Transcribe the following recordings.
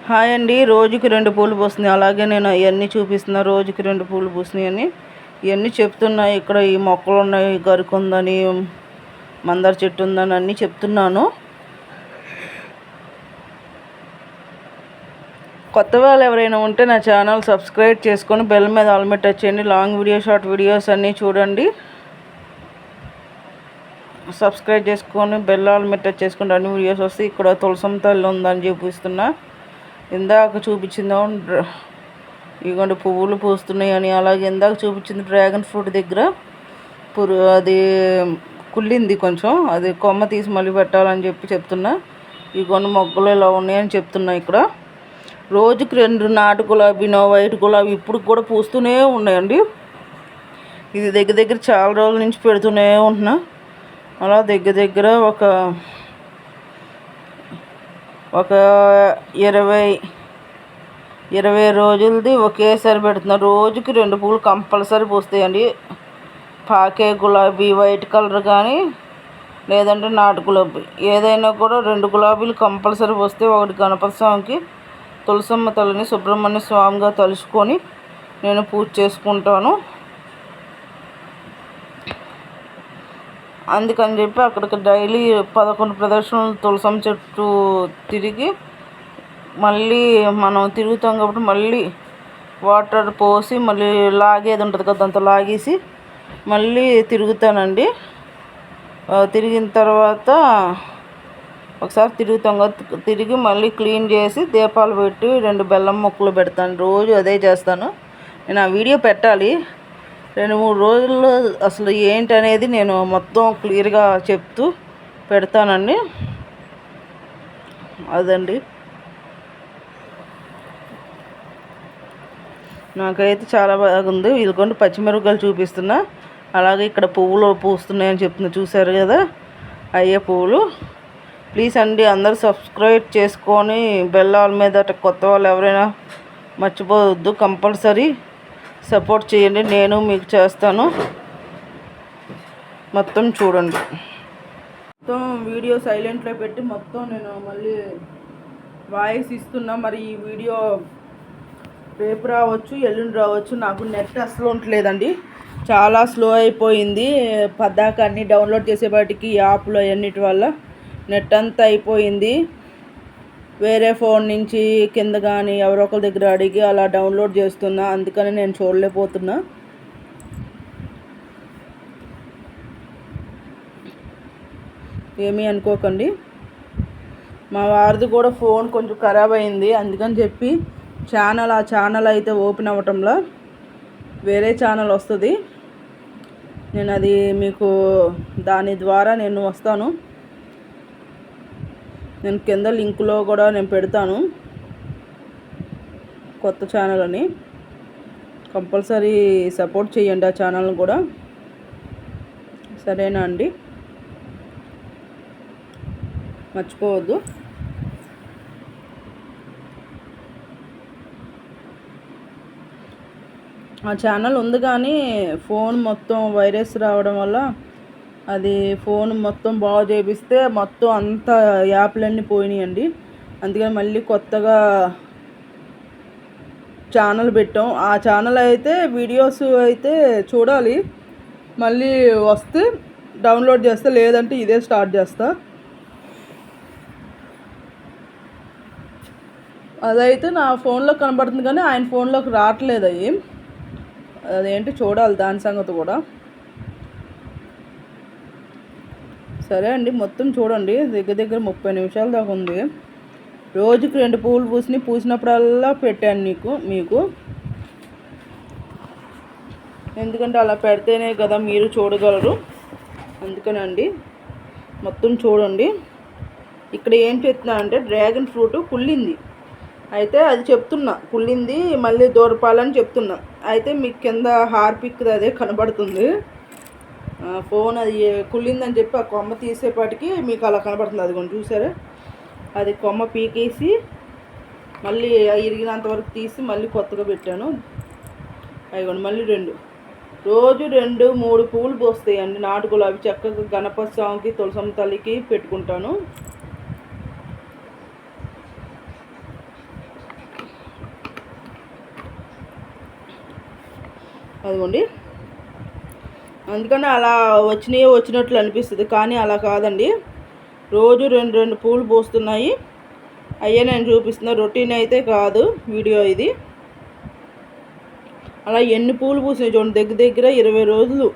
Hi అండి. రోజుకి 2 పూలు పూస్తున్నాయి. అలాగే నేను అవన్నీ చూపిస్తున్నా. రోజుకి 2 పూలు పూస్తున్నాయి అని ఇవన్నీ చెప్తున్నాయి. ఇక్కడ ఈ మొక్కలు ఉన్నాయి, గరుకు ఉందని, మందార చెట్టు ఉందని అన్నీ చెప్తున్నాను. కొత్త వాళ్ళు ఎవరైనా ఉంటే నా ఛానల్ సబ్స్క్రైబ్ చేసుకొని బెల్ మీద ఆల్ మీద టచ్ చేయండి. లాంగ్ వీడియో, షార్ట్ వీడియోస్ అన్నీ చూడండి. సబ్స్క్రైబ్ చేసుకొని బెల్ ఆల్ మీద టచ్ చేసుకుంటే అన్ని వీడియోస్ వస్తాయి. ఇక్కడ తులసం తల్లి ఉందని చూపిస్తున్నా. ఇందాక చూపించిందో ఇదిగోండి పువ్వులు పూస్తున్నాయి అని. అలాగే ఇందాక చూపించింది డ్రాగన్ ఫ్రూట్ దగ్గర అది కుళ్ళింది కొంచెం, అది కొమ్మ తీసి మళ్ళీ పెట్టాలని చెప్తున్నా. ఇదిగోండి మొగ్గలు ఇలా ఉన్నాయని చెప్తున్నా. ఇక్కడ రోజుకి 2 నాటు గులాబీనో వైట్ గులాబీ ఇప్పుడు కూడా పూస్తూనే ఉన్నాయండి. ఇది దగ్గర చాలా రోజుల నుంచి పెడుతూనే ఉంటున్నా. అలా దగ్గర ఒక 20 రోజులది ఒకేసారి పెడుతున్నా. రోజుకి 2 పూలు కంపల్సరీ పూస్తాయండి. పాకే గులాబీ వైట్ కలర్ కానీ లేదంటే నాటు గులాబీ ఏదైనా కూడా 2 గులాబీలు కంపల్సరీ పూస్తాయి. ఒకటి గణపతి స్వామికి, తులసమ్మ తల్లిని సుబ్రహ్మణ్య స్వామిగా తలుచుకొని నేను పూజ చేసుకుంటాను. అందుకని చెప్పి అక్కడికి డైలీ 11 ప్రదక్షిణలు తులసమ్మ చెట్టు తిరిగి మళ్ళీ మనం తిరుగుతాం కాబట్టి మళ్ళీ వాటర్ పోసి మళ్ళీ లాగేది ఉంటుంది కదా, అంత లాగేసి మళ్ళీ తిరుగుతానండి. తిరిగిన తర్వాత ఒకసారి తిరుగుతాం కదా, తిరిగి మళ్ళీ క్లీన్ చేసి దీపాలు పెట్టి 2 బెల్లం ముక్కలు పెడతాను. రోజు అదే చేస్తాను. నేను ఆ వీడియో పెట్టాలి. 2-3 రోజుల్లో అసలు ఏంటనేది నేను మొత్తం క్లియర్గా చెప్తూ పెడతానండి. అదండి, నాకైతే చాలా బాగుంది. ఇదిగోండి పచ్చిమిరపకాయలు చూపిస్తున్నా. అలాగే ఇక్కడ పువ్వులు పూస్తున్నాయని చెప్తున్నా, చూసారు కదా, అయ్యే పువ్వులు. ప్లీజ్ అండి అందరూ సబ్స్క్రైబ్ చేసుకొని బెల్ ఆల్ మీద కొత్త వాళ్ళు ఎవరైనా మర్చిపోవద్దు. కంపల్సరీ సపోర్ట్ చేయండి, నేను మీకు చేస్తాను. మొత్తం చూడండి. మొత్తం వీడియో సైలెంట్లో పెట్టి మొత్తం నేను మళ్ళీ వాయిస్ ఇస్తున్నా. మరి ఈ వీడియో రేపు రావచ్చు, ఎల్లుండి రావచ్చు. నాకు నెట్ అసలు ఉండలేదండి, చాలా స్లో అయిపోయింది. పద్దాక అన్నీ డౌన్లోడ్ చేసేపాటికి యాప్లు అన్నిటి వల్ల నెట్ అంతా అయిపోయింది. వేరే ఫోన్ నుంచి కింద కానీ ఎవరో ఒకరి దగ్గర అడిగి అలా డౌన్లోడ్ చేస్తున్నా. అందుకని నేను చూడలేకపోతున్నా. ఏమీ అనుకోకండి. మా వారిది కూడా ఫోన్ కొంచెం ఖరాబ్ అయింది. అందుకని చెప్పి ఆ ఛానల్ అయితే ఓపెన్ అవ్వటంలో వేరే ఛానల్ వస్తుంది. నేను అది మీకు దాని ద్వారా నేను వస్తాను. నేను కింద లింకులో కూడా నేను పెడతాను కొత్త ఛానల్ అని. కంపల్సరీ సపోర్ట్ చేయండి ఆ ఛానల్ని కూడా, సరేనా అండి? మర్చిపోవద్దు. ఆ ఛానల్ ఉంది కానీ ఫోన్ మొత్తం వైరస్ రావడం వల్ల అది ఫోన్ మొత్తం బాగు చేపిస్తే మొత్తం అంతా యాప్లన్నీ పోయినాయండి. అందుకని మళ్ళీ కొత్తగా ఛానల్ పెట్టాం. ఆ ఛానల్ అయితే వీడియోస్ అయితే చూడాలి, మళ్ళీ వస్తే డౌన్లోడ్ చేస్తా, లేదంటే ఇదే స్టార్ట్ చేస్తా. అదైతే నా ఫోన్లో కనబడుతుంది కానీ ఆయన ఫోన్లోకి రావట్లేదు. అదేంటి చూడాలి, దాని సంగతి కూడా. సరే అండి, మొత్తం చూడండి. దగ్గర 30 నిమిషాల దాకా ఉంది. రోజుకి 2 పువ్వులు పూసినప్పుడల్లా పెట్టాను మీకు. ఎందుకంటే అలా పెడితేనే కదా మీరు చూడగలరు. అందుకనండి మొత్తం చూడండి. ఇక్కడ ఏం చెప్తున్నా అంటే డ్రాగన్ ఫ్రూట్ కుళ్ళింది. అయితే అది చెప్తున్నా, కుళ్ళింది మళ్ళీ దూరపాలని చెప్తున్నా. అయితే మీకు కింద హార్పిక్ అదే కనబడుతుంది. ఫోన్ అది కుళ్ళిందని చెప్పి ఆ కొమ్మ తీసేపాటికి మీకు అలా కనబడుతుంది. అది కొంచెం చూసారా, అది కొమ్మ పీకేసి మళ్ళీ ఇరిగినంత వరకు తీసి మళ్ళీ కొత్తగా పెట్టాను. అవి మళ్ళీ 2 రోజు 2-3 పువ్వులు పోస్తాయండి. నాటు గులాబీ చక్కగా గణపతి స్వామికి, తులసమ్మ తల్లికి పెట్టుకుంటాను. అదిగోండి. అందుకని అలా వచ్చినట్లు అనిపిస్తుంది, కానీ అలా కాదండి. రోజు రెండు రెండు పూలు పూస్తున్నాయి. అయ్యే నేను చూపిస్తున్నా, రొటీన్ అయితే కాదు వీడియో ఇది. అలా ఎన్ని పూలు పూసినాయి చూడండి, దగ్గర దగ్గర 20 రోజులు.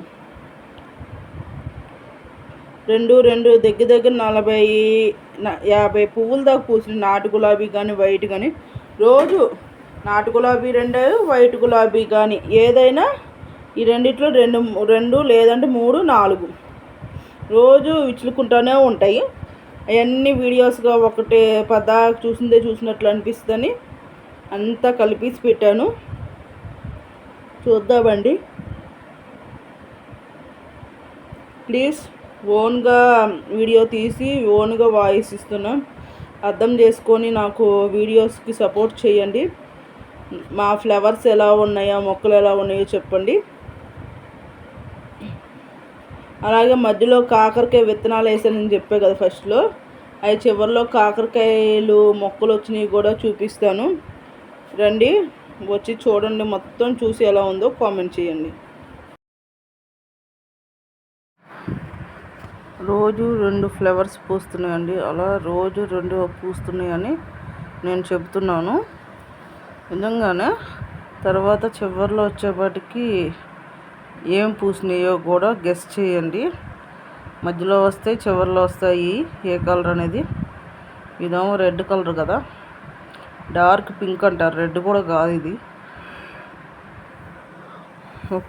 రెండు దగ్గర దగ్గర 40-50 పువ్వుల దాకా పూసినాయి. నాటు గులాబీ కానీ వైట్ కానీ. రోజు నాటు గులాబీ 2, వైట్ గులాబీ కానీ ఏదైనా ఈ రెండిట్లో రెండు లేదంటే 3, 4 రోజు విచ్చులుకుంటూనే ఉంటాయి. అవన్నీ వీడియోస్గా ఒకటే చూసినట్లు అనిపిస్తుందని అంతా కలిపేసి పెట్టాను. చూద్దామండి. ప్లీజ్ ఓన్గా వీడియో తీసి ఓన్గా వాయిస్ ఇస్తున్నాం, అర్థం చేసుకొని నాకు వీడియోస్కి సపోర్ట్ చేయండి. మా ఫ్లవర్స్ ఎలా ఉన్నాయో, మొక్కలు ఎలా ఉన్నాయో చెప్పండి. అలాగే మధ్యలో కాకరకాయ విత్తనాలు వేసానని చెప్పే కదా ఫస్ట్లో, అవి చివరిలో కాకరకాయలు మొక్కలు వచ్చినవి కూడా చూపిస్తాను. రండి, వచ్చి చూడండి, మొత్తం చూసి ఎలా ఉందో కామెంట్ చేయండి. రోజు 2 ఫ్లవర్స్ పూస్తున్నాయండి. అలా రోజు 2 పూస్తున్నాయని నేను చెబుతున్నాను. నిజంగానే తర్వాత చివరిలో వచ్చేపాటికి ఏం పూసినాయో కూడా గెస్ చేయండి. మధ్యలో వస్తాయి, చివరిలో వస్తాయి. ఏ కలర్ అనేది, ఇదేమో రెడ్ కలర్ కదా, డార్క్ పింక్ అంటారు, రెడ్ కూడా కాదు ఇది.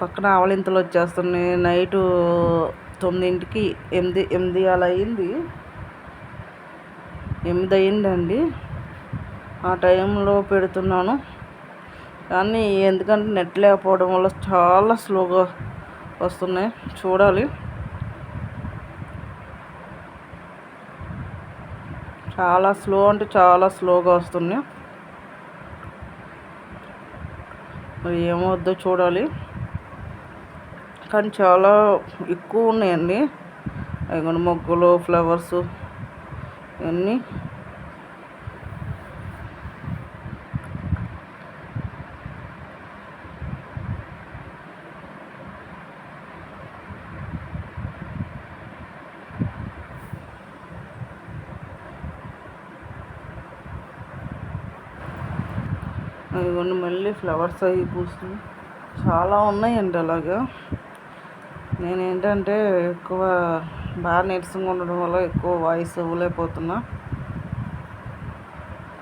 పక్కన ఆవలింతలు వచ్చేస్తున్నాయి. నైటు 9కి 8 అలా అయింది. 8 అయిందండి. ఆ టైంలో పెడుతున్నాను, కానీ ఎందుకంటే నెట్ లేకపోవడం వల్ల చాలా స్లోగా వస్తున్నాయి. చూడాలి. చాలా స్లో అంటే చాలా స్లోగా వస్తున్నాయి. మరి ఏమవుద్దో చూడాలి. కానీ చాలా ఎక్కువ ఉన్నాయండి. అవి మొగ్గలు, ఫ్లవర్స్ ఇవన్నీ. ఇవన్నీ మళ్ళీ ఫ్లవర్స్ అవి పూస్తున్నాయి. చాలా ఉన్నాయండి అలాగా. నేనేంటంటే ఎక్కువ బాగా నీరసంగా ఉండడం వల్ల ఎక్కువ వాయిస్ ఇవ్వలేకపోతున్నా.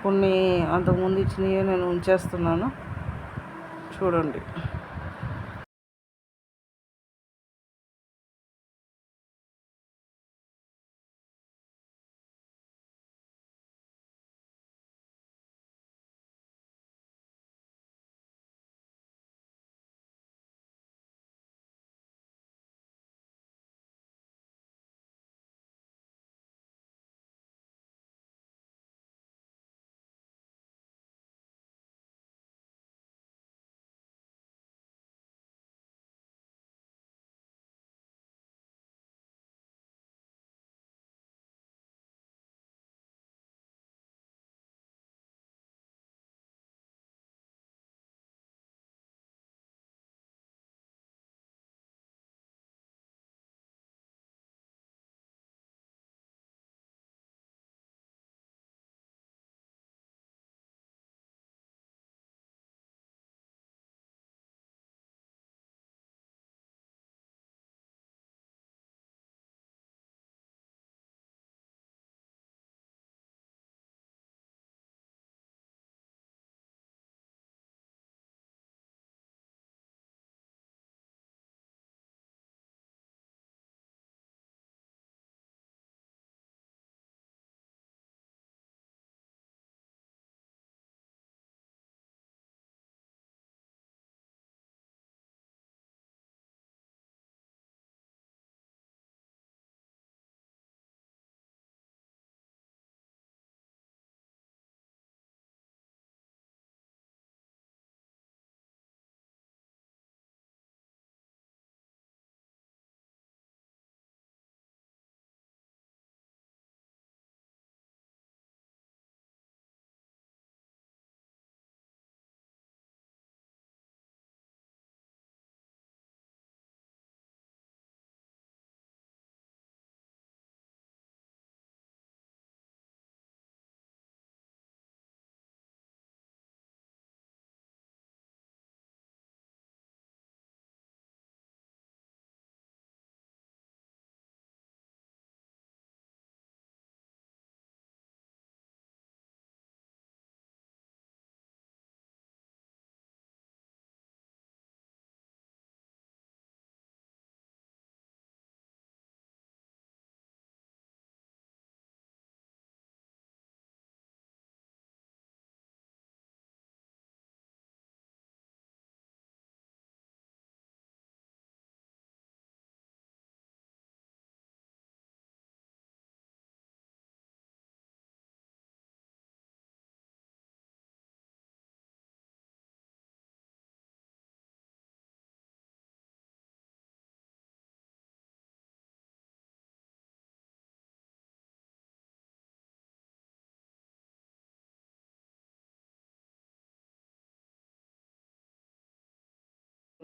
కొన్ని అంతకుముందు ఇచ్చినవి నేను ఉంచేస్తున్నాను, చూడండి.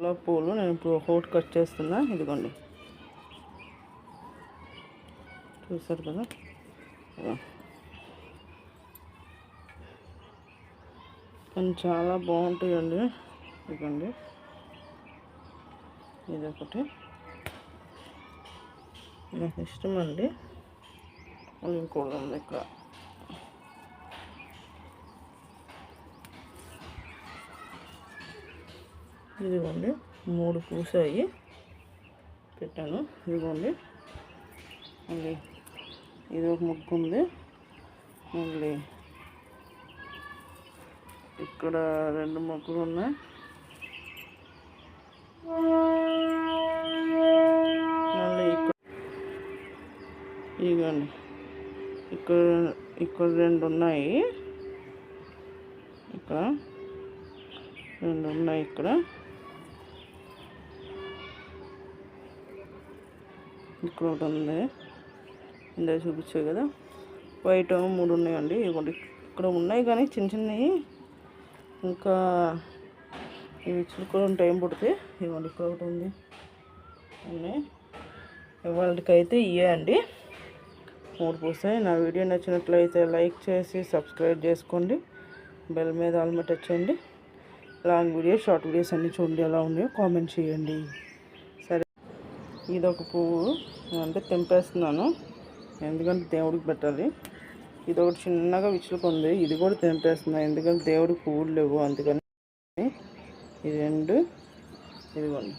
గులాబీ పూలు నేను ఇప్పుడు ఒకటి కట్ చేస్తున్నా. ఇదిగోండి, చూసారు కదా. కానీ చాలా బాగుంటాయండి. ఇదిగోండి, ఇదొకటి నాకు ఇష్టం అండి. ఇంకోటి ఉంది ఇక్కడ. ఇదిగోండి 3 పూసాయి, పెట్టాను. ఇదిగోండి మళ్ళీ ఇది ఒక ముగ్గు ఉంది. మళ్ళీ ఇక్కడ 2 మొగ్గలు ఉన్నాయి. మళ్ళీ ఇదిగోండి ఇక్కడ ఇక్కడ 2 ఉన్నాయి. ఇక్కడ 2 ఉన్నాయి. ఇక్కడ ఒకటి ఉంది, ఇందా చూపించాయి కదా. వైట్ 3 ఉన్నాయండి. ఇదిగోండి ఇక్కడ ఉన్నాయి, కానీ చిన్న చిన్నవి ఇంకా ఇవి చిలుకోవడం టైం పడితే. ఇదిగోండి ఇక్కడ ఒకటి ఉంది, ఉన్నాయి. వాళ్ళకైతే ఇవే అండి 3 పూసాయి. నా వీడియో నచ్చినట్లయితే లైక్ చేసి సబ్స్క్రైబ్ చేసుకోండి. బెల్ మీద ఆల్మట్ వచ్చేయండి. లాంగ్ వీడియోస్, షార్ట్ వీడియోస్ అన్నీ చూడండి, ఎలా ఉన్నాయో కామెంట్ చేయండి. సరే, ఇదొక పువ్వు అంటే తెంపేస్తున్నాను, ఎందుకంటే దేవుడికి పెట్టాలి. ఇదొకటి చిన్నగా విచ్చుకుంది, ఇది కూడా తెంపేస్తున్నాను ఎందుకంటే దేవుడికి పువ్వులు లేవు, అందుకని. ఇది 2, ఇదిగోండి.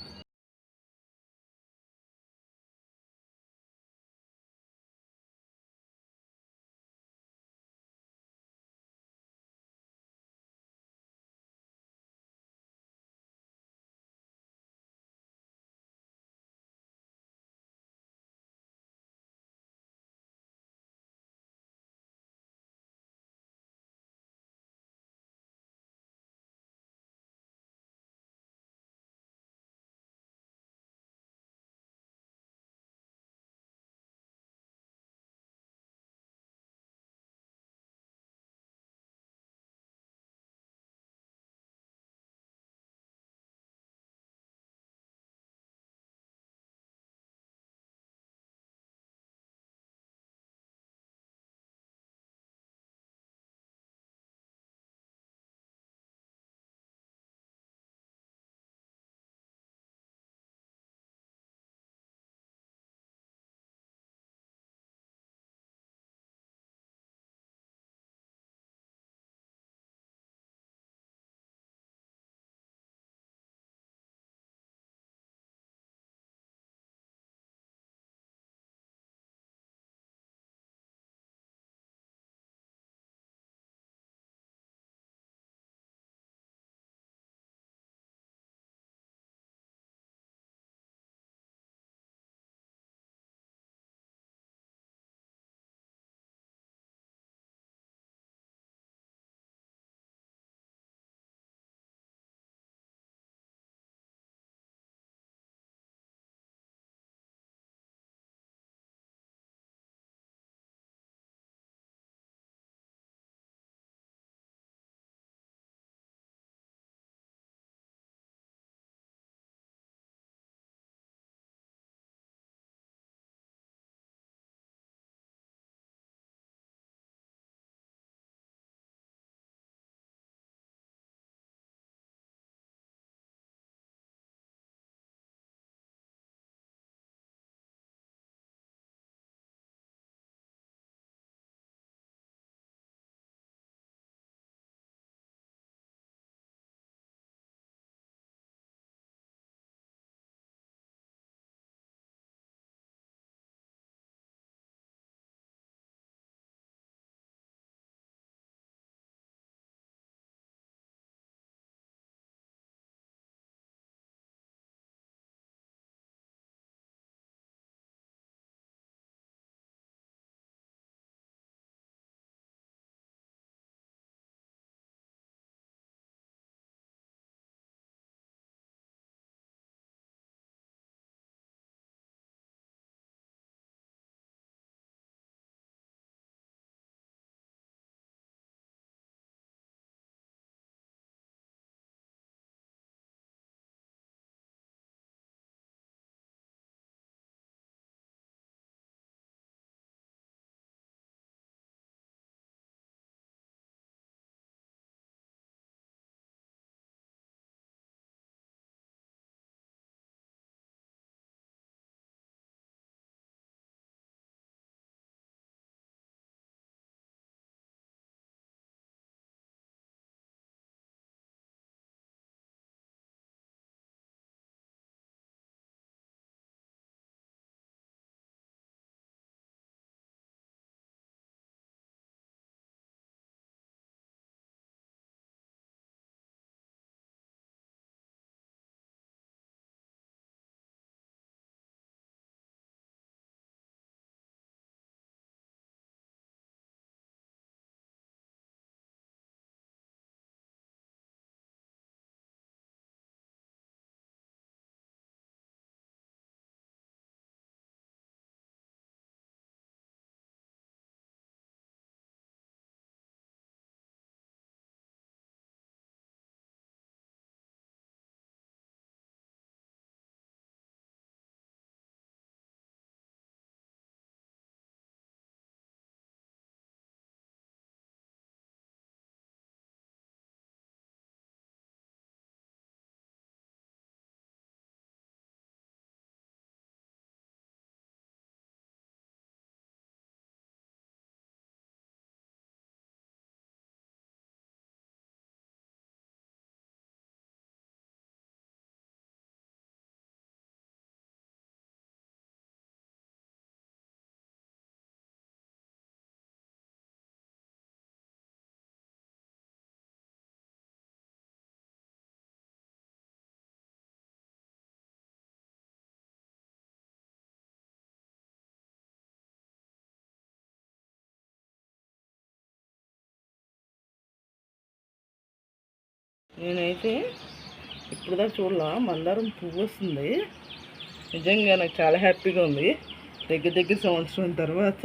నేనైతే ఇప్పుడు దాకా చూడలా మందారం పువ్వు వస్తుంది. నిజంగా నాకు చాలా హ్యాపీగా ఉంది. దగ్గర సంవత్సరం తర్వాత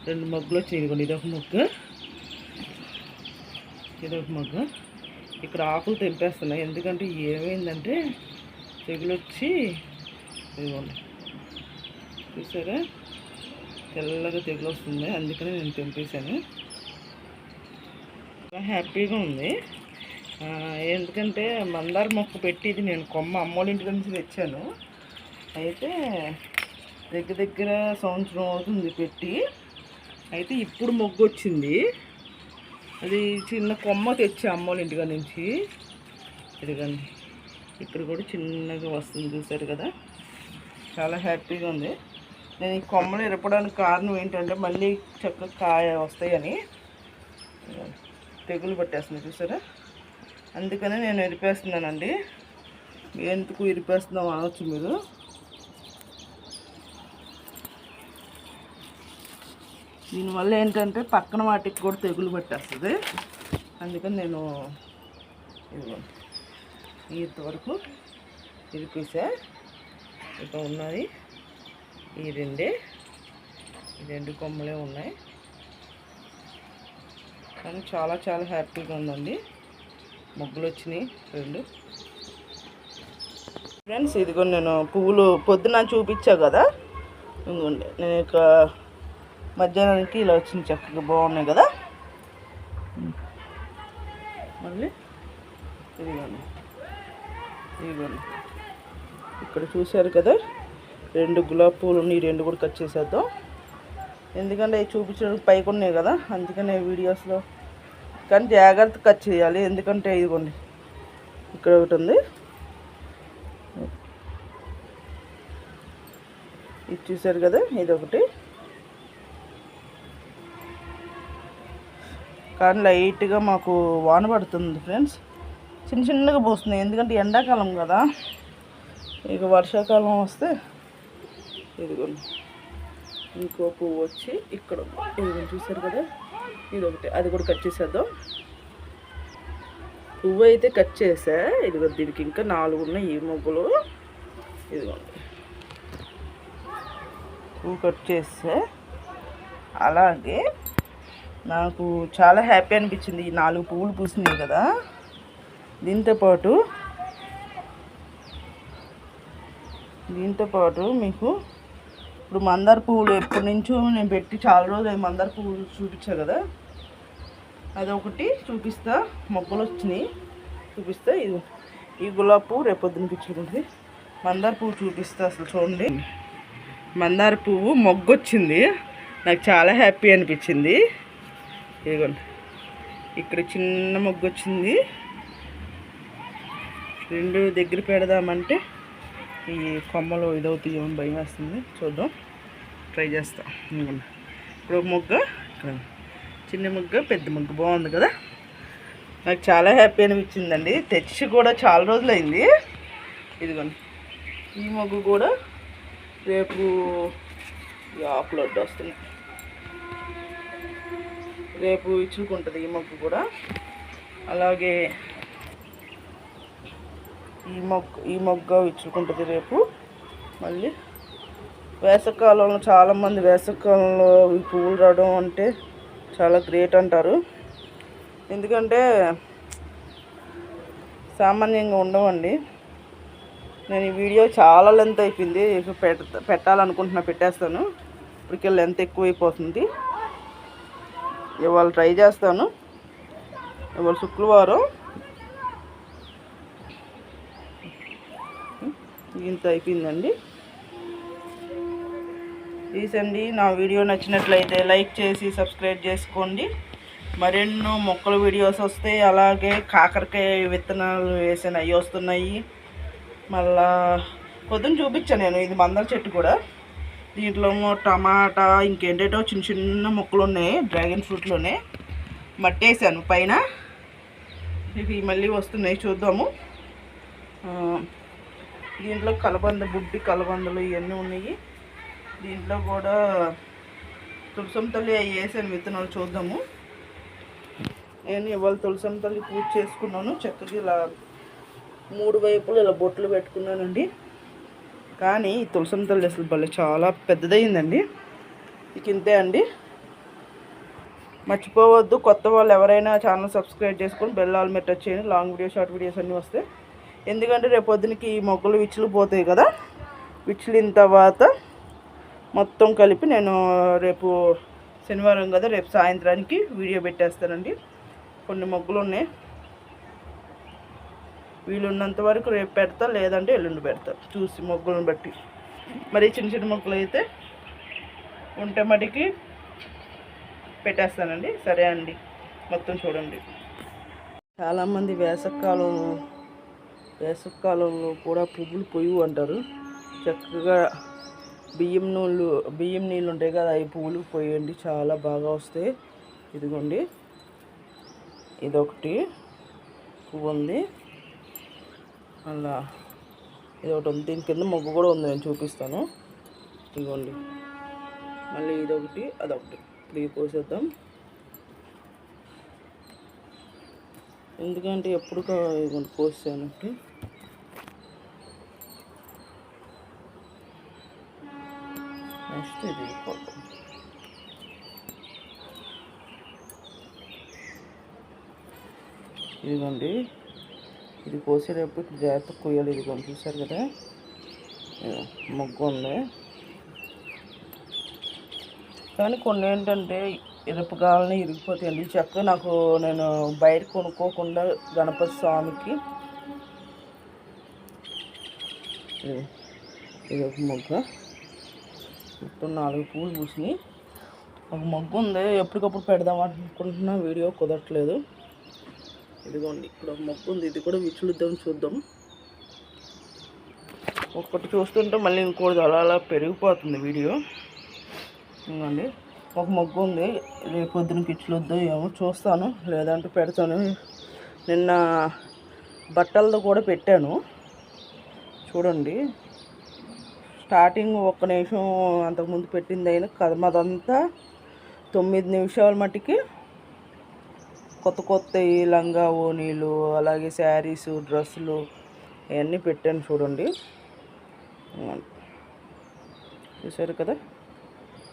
2 మొగ్గలు వచ్చాయి. ఇదొక మొగ్గ, ఇదొక మొగ్గ. ఇక్కడ ఆకులు తెంపేస్తున్నాయి. ఎందుకంటే ఏమైందంటే తెగులు వచ్చి ఇదిగోండి చూసారా తెల్లగా తెగులు వస్తుంది. అందుకని నేను తెంపేశాను. హ్యాపీగా ఉంది. ఎందుకంటే మందార మొక్క పెట్టిది నేను కొమ్మ అమ్మోళ్ళ ఇంటి నుంచి తెచ్చాను. అయితే దగ్గర సంవత్సరం అవుతుంది పెట్టి. అయితే ఇప్పుడు మొగ్గు వచ్చింది. అది చిన్న కొమ్మ తెచ్చా అమ్మోళ్ళ ఇంటిగా నుంచి. ఇదిగండి ఇక్కడ కూడా చిన్నగా వస్తుంది చూసారు కదా. చాలా హ్యాపీగా ఉంది. నేను ఈ కొమ్మలు ఇరపడానికి కారణం ఏంటంటే మళ్ళీ చక్కగా కాయ వస్తాయని. తెగులు పట్టేస్తుంది చూసారా. అందుకనే నేను ఇరిపేస్తున్నానండి. ఎందుకు ఇరిపేస్తున్నాం అనవచ్చు మీరు. దీనివల్ల ఏంటంటే పక్కన వాటికి కూడా తెగులు పట్టేస్తుంది. అందుకని నేను ఇంతవరకు ఇరిపేసా. ఇక ఉన్నది ఈ 2 కొమ్మలే ఉన్నాయి. కానీ చాలా హ్యాపీగా ఉందండి. మొగ్గలు వచ్చినాయి 2. ఫ్రెండ్స్ ఇదిగో నేను పువ్వులు పొద్దున చూపించా కదా. ఇంకోండి నేను ఇక మధ్యాహ్నానికి ఇలా వచ్చింది. చక్కగా బాగున్నాయి కదా. మళ్ళీ ఇదిగోండి ఇక్కడ చూశారు కదా 2 గులాబీ పూలు ఉన్నాయి. 2 కూడా కట్ చేసేద్దాం. ఎందుకంటే అవి చూపించడానికి పైకి ఉన్నాయి కదా. అందుకనే వీడియోస్లో కానీ జాగ్రత్త కట్ చేయాలి. ఎందుకంటే ఇదిగోండి ఇక్కడ ఒకటి ఉంది. ఇది చూసారు కదా ఇదొకటి. కానీ లైట్గా మాకు వాన పడుతుంది ఫ్రెండ్స్. చిన్నగా పోస్తున్నాయి. ఎందుకంటే ఎండాకాలం కదా. ఇక వర్షాకాలం వస్తే ఇదిగోండి ఇంకో పువ్వు వచ్చి ఇక్కడ ఇదిగోండి చూసారు కదా ఇదొకటి. అది కూడా కట్ చేసేద్దాం. పువ్వు అయితే కట్ చేసా. ఇదిగో దీనికి ఇంకా 4 ఉన్నాయి ఈ మొగ్గులు. ఇదిగోండి పువ్వు కట్ చేస్తే అలాగే నాకు చాలా హ్యాపీ అనిపించింది. ఈ 4 పువ్వులు పూసినాయి కదా. దీంతోపాటు మీకు ఇప్పుడు మందార పువ్వులు ఎప్పటి నుంచో నేను పెట్టి చాలా రోజులు మందార పువ్వులు చూపించా కదా. అదొకటి చూపిస్తా. మొగ్గలు వచ్చినాయి చూపిస్తా. ఇది ఈ గులాబీ పువ్వు రేపొద్దున చూడండి. మందార పువ్వు చూపిస్తా. అసలు చూడండి మందార పువ్వు మొగ్గు వచ్చింది. నాకు చాలా హ్యాపీ అనిపించింది. ఇదిగోండి ఇక్కడ చిన్న మొగ్గు వచ్చింది. 2 దగ్గర పెడదామంటే ఈ కొమ్మలు ఇదవుతాయి అని భయం వేస్తుంది. చూద్దాం, ట్రై చేస్తాం. ఇప్పుడు మొగ్గ ఇక్కడ చిన్న మొగ్గ పెద్ద మొగ్గ బాగుంది కదా. నాకు చాలా హ్యాపీ అనిపించిందండి. తెచ్చి కూడా చాలా రోజులైంది. ఇదిగోండి ఈ మొగ్గ కూడా రేపు ఆకులు అడ్డు వస్తున్నాయి. రేపు ఇచ్చుకుంటుంది ఈ మొగ్గ కూడా. అలాగే ఈ మొగ్గ ఇచ్చుకుంటుంది రేపు. మళ్ళీ వేసవికాలంలో చాలామంది వేసవికాలంలో ఈ పువ్వులు రావడం అంటే చాలా గ్రేట్ అంటారు. ఎందుకంటే సామాన్యంగా ఉండవండి. నేను ఈ వీడియో చాలా లెంత్ అయిపోయింది. పెట్టాలనుకుంటున్నా, పెట్టేస్తాను. ఇప్పటికే లెంత్ ఎక్కువైపోతుంది. ఇవాళ ట్రై చేస్తాను. ఇవాళ శుక్రవారం. ఇంత అయిపోయిందండి. ప్లీజ్ అండి నా వీడియో నచ్చినట్లయితే లైక్ చేసి సబ్స్క్రైబ్ చేసుకోండి. మరెన్నో మొక్కల వీడియోస్ వస్తాయి. అలాగే కాకరకాయ విత్తనాలు వేసిన అవి వస్తున్నాయి. మళ్ళా పొద్దున్న చూపించాను నేను. ఇది మందార చెట్టు కూడా. దీంట్లో టమాటా ఇంకేంటో చిన్న మొక్కలు ఉన్నాయి. డ్రాగన్ ఫ్రూట్లోనే మట్టి వేసాను పైన. ఇవి మళ్ళీ వస్తున్నాయి, చూద్దాము. దీంట్లో బుడ్డి కలబందలు ఇవన్నీ ఉన్నాయి. దీంట్లో కూడా తులసం తల్లి అవి వేసాను విత్తనాలు, చూద్దాము. నేను ఇవాళ తులసమ్మ తల్లి పూజ చేసుకున్నాను. చక్కగా ఇలా 3 వైపులు ఇలా బొట్లు పెట్టుకున్నానండి. కానీ ఈ తులసమ్మ తల్లి అసలు భలే చాలా పెద్దదయ్యిందండి. ఇక ఇంతే అండి. మర్చిపోవద్దు, కొత్త వాళ్ళు ఎవరైనా ఛానల్ సబ్స్క్రైబ్ చేసుకొని బెల్ ఆల్ మీద టచ్ చేయండి. లాంగ్ వీడియో షార్ట్ వీడియోస్ అన్నీ వస్తాయి. ఎందుకంటే రేపు పొద్దునకి ఈ మొక్కలు విచ్చులు పోతాయి కదా. విచ్చిలిన తర్వాత మొత్తం కలిపి నేను రేపు శనివారం కదా, రేపు సాయంత్రానికి వీడియో పెట్టేస్తానండి. కొన్ని మొక్కలు ఉన్నాయి, వీలున్నంత వరకు రేపు పెడతా, లేదంటే ఎల్లుండి పెడతా చూసి మొక్కలను బట్టి. మరి చిన్న చిన్న మొక్కలు అయితే ఉంటే మటుకి పెట్టేస్తానండి. సరే అండి, మొత్తం చూడండి. చాలామంది వేసవికాలంలో కూడా పువ్వులు పొయ్యి అంటారు. చక్కగా బియ్యం నీళ్ళు ఉంటాయి కదా, అవి పువ్వులు పోయండి, చాలా బాగా వస్తాయి. ఇదిగోండి, ఇదొకటి పువ్వు ఉంది, అలా ఇదొకటి ఉంది. దీని కింద మొగ్గు కూడా ఉంది, నేను చూపిస్తాను. ఇదిగోండి, మళ్ళీ ఇదొకటి అదొకటి. ఇప్పుడు ఇవి కోసేద్దాం, ఎందుకంటే ఎప్పుడు ఇదిగోండి కోసానంటే. నెక్స్ట్ ఇది ఇదిగోండి, ఇది కోసేటప్పుడు జాగ్రత్త కొయ్యాలి. ఇదిగోండి, చూసారు కదా మొగ్గు ఉంది. కానీ కొన్ని ఏంటంటే ఇరపగాలని ఇరిగిపోతాయండి. చక్కగా నేను బయట కొనుక్కోకుండా గణపతి స్వామికి ఇది ఒక మొగ్గ, మొత్తం 4 పువ్వులు పూసినాయి. ఒక మొగ్గు ఉంది, ఎప్పటికప్పుడు పెడదాం అనుకుంటున్నా, వీడియో కుదరట్లేదు. ఇదిగోండి, ఇక్కడ ఒక మొగ్గు ఉంది, ఇది కూడా విచ్చులుద్దాం, చూద్దాం. ఒక్కటి చూస్తుంటే మళ్ళీ ఇంకోటి అలా పెరిగిపోతుంది వీడియో. ఇదిగోండి, ఒక మొగ్గు ఉంది, రేపు పొద్దునకి ఇచ్చులొద్దాం ఏమో చూస్తాను, లేదంటే పెడతాను. నిన్న బట్టలతో కూడా పెట్టాను చూడండి. స్టార్టింగ్ 1 నిమిషం అంతకుముందు పెట్టింది అయినా కదమదంతా 9 నిమిషాల మట్టికి కొత్త లంగా ఓనీలు, అలాగే శారీసు, డ్రెస్సులు అవన్నీ పెట్టాను చూడండి. చూసారు కదా.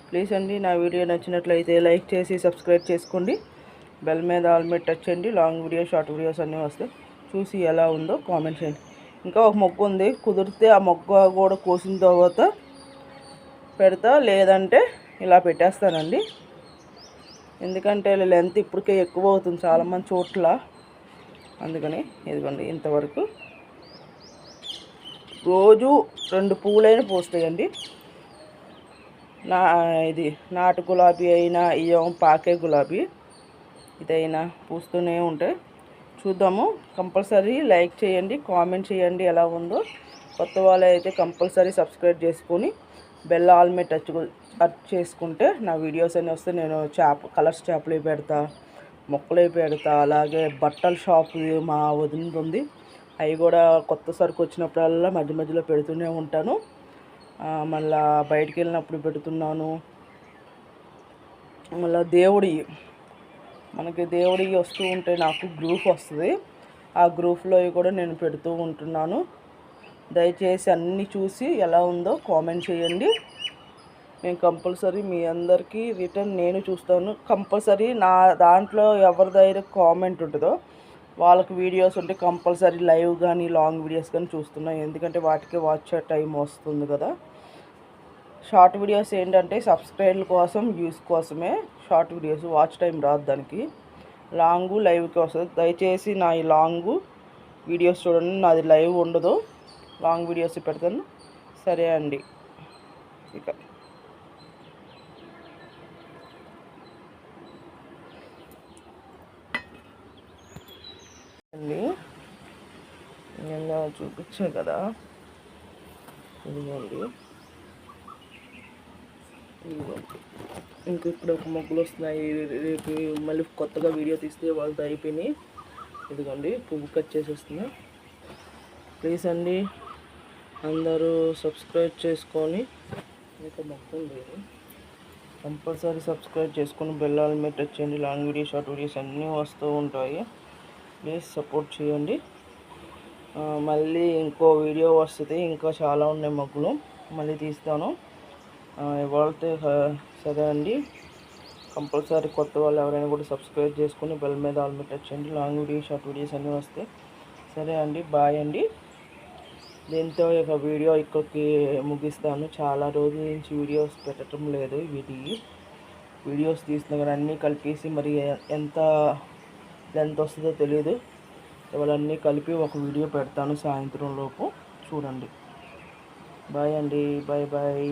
ప్లీజ్ అండి, నా వీడియో నచ్చినట్లయితే లైక్ చేసి సబ్స్క్రైబ్ చేసుకోండి. బెల్ మీద ఆల్ మీద టచ్ చేయండి. లాంగ్ వీడియో షార్ట్ వీడియోస్ అన్నీ వస్తాయి, చూసి ఎలా ఉందో కామెంట్ చేయండి. ఇంకా ఒక మొక్క ఉంది, కుదిరితే ఆ మొక్క కూడా కోసిన తర్వాత పెడతా, లేదంటే ఇలా పెట్టేస్తానండి. ఎందుకంటే లెంత్ ఇప్పటికే ఎక్కువ అవుతుంది చాలామంది చోట్ల, అందుకని. ఇదిగోండి, ఇంతవరకు రోజు 2 పువ్వులైనా పోస్తాయండి. ఇది నాటు గులాబీ అయినా, ఇయ్యం పాకే గులాబీ ఇదైనా పూస్తూనే ఉంటాయి. చూద్దాము. కంపల్సరీ లైక్ చేయండి, కామెంట్ చేయండి ఎలా ఉందో. కొత్త వాళ్ళు అయితే కంపల్సరీ సబ్స్క్రైబ్ చేసుకొని బెల్ ఆల్ మీద టచ్ చేసుకుంటే నా వీడియోస్ అన్నీ వస్తే నేను కలర్స్ చేపలు పెడతా, మొక్కలు పెడతా. అలాగే బట్టల షాపు మా వదినది ఉంది, అవి కూడా కొత్త సరుకు వచ్చినప్పుడల్లా మధ్యలో పెడుతూనే ఉంటాను. మళ్ళా బయటికి వెళ్ళినప్పుడు పెడుతున్నాను. మళ్ళీ మనకి దేవుడి వస్తూ ఉంటే నాకు గ్రూప్ వస్తుంది, ఆ గ్రూప్లో కూడా నేను పెడుతూ ఉంటున్నాను. దయచేసి అన్నీ చూసి ఎలా ఉందో కామెంట్ చేయండి. నేను కంపల్సరీ మీ అందరికీ రిటర్న్ నేను చూస్తాను. కంపల్సరీ నా దాంట్లో ఎవరి దగ్గర కామెంట్ ఉంటుందో వాళ్ళకి వీడియోస్ ఉంటే కంపల్సరీ లైవ్ కానీ లాంగ్ వీడియోస్ కానీ చూస్తున్నాను. ఎందుకంటే వాటికి వాచ్ టైం వస్తుంది కదా. షార్ట్ వీడియోస్ ఏంటంటే సబ్స్క్రైబర్ల కోసం, వ్యూస్ కోసమే షార్ట్ వీడియోస్, వాచ్ టైం రాదు దానికి. లాంగు లైవ్కి వస్తుంది. దయచేసి నా ఈ లాంగు వీడియోస్ చూడండి, నాది లైవ్ ఉండదు, లాంగ్ వీడియోస్ పెడతాను. సరే అండి. ఇక అండి, నేను చూపించా కదా, ఇదిగోండి. ఇంక ఇక్కడ ఒక మొగ్గులు వస్తున్నాయి. రేపు మళ్ళీ కొత్తగా వీడియో తీస్తే వాళ్ళతో అయిపోయినాయి. ఇదిగోండి, పువ్వు కట్ చేసి వస్తున్నా. ప్లీజ్ అండి, అందరూ సబ్స్క్రైబ్ చేసుకొని. ఇంకా మొక్క లేదు, కంపల్సరీ సబ్స్క్రైబ్ చేసుకుని బెల్ ఆల్మెంట్ టచ్ చేయండి. లాంగ్ వీడియో షార్ట్ వీడియోస్ అన్నీ వస్తూ ఉంటాయి. ప్లీజ్ సపోర్ట్ చేయండి. మళ్ళీ ఇంకో వీడియో వస్తుంది. ఇంకా చాలా ఉన్నాయి మగ్గులు, మళ్ళీ తీస్తాను. ఇవాళతో సరే అండి. కంపల్సరీ కొత్త వాళ్ళు ఎవరైనా కూడా సబ్స్క్రైబ్ చేసుకుని బెల్ మీద ఆల్మెంట్ టచ్ చేయండి. లాంగ్ వీడియో షార్ట్ వీడియోస్ అన్నీ వస్తాయి. సరే అండి, బాయ్ అండి. దీంతో ఇక వీడియో ఇక్కడికి ముగిస్తాను. చాలా రోజుల నుంచి వీడియోస్ పెట్టడం లేదు. వీడియోస్ తీసిన కానీ అన్నీ కలిపేసి మరి ఎంత లెంత్ వస్తుందో తెలియదు. ఇవన్నీ కలిపి ఒక వీడియో పెడతాను సాయంత్రం లోపు, చూడండి. బాయ్ అండి, బాయ్ బాయ్.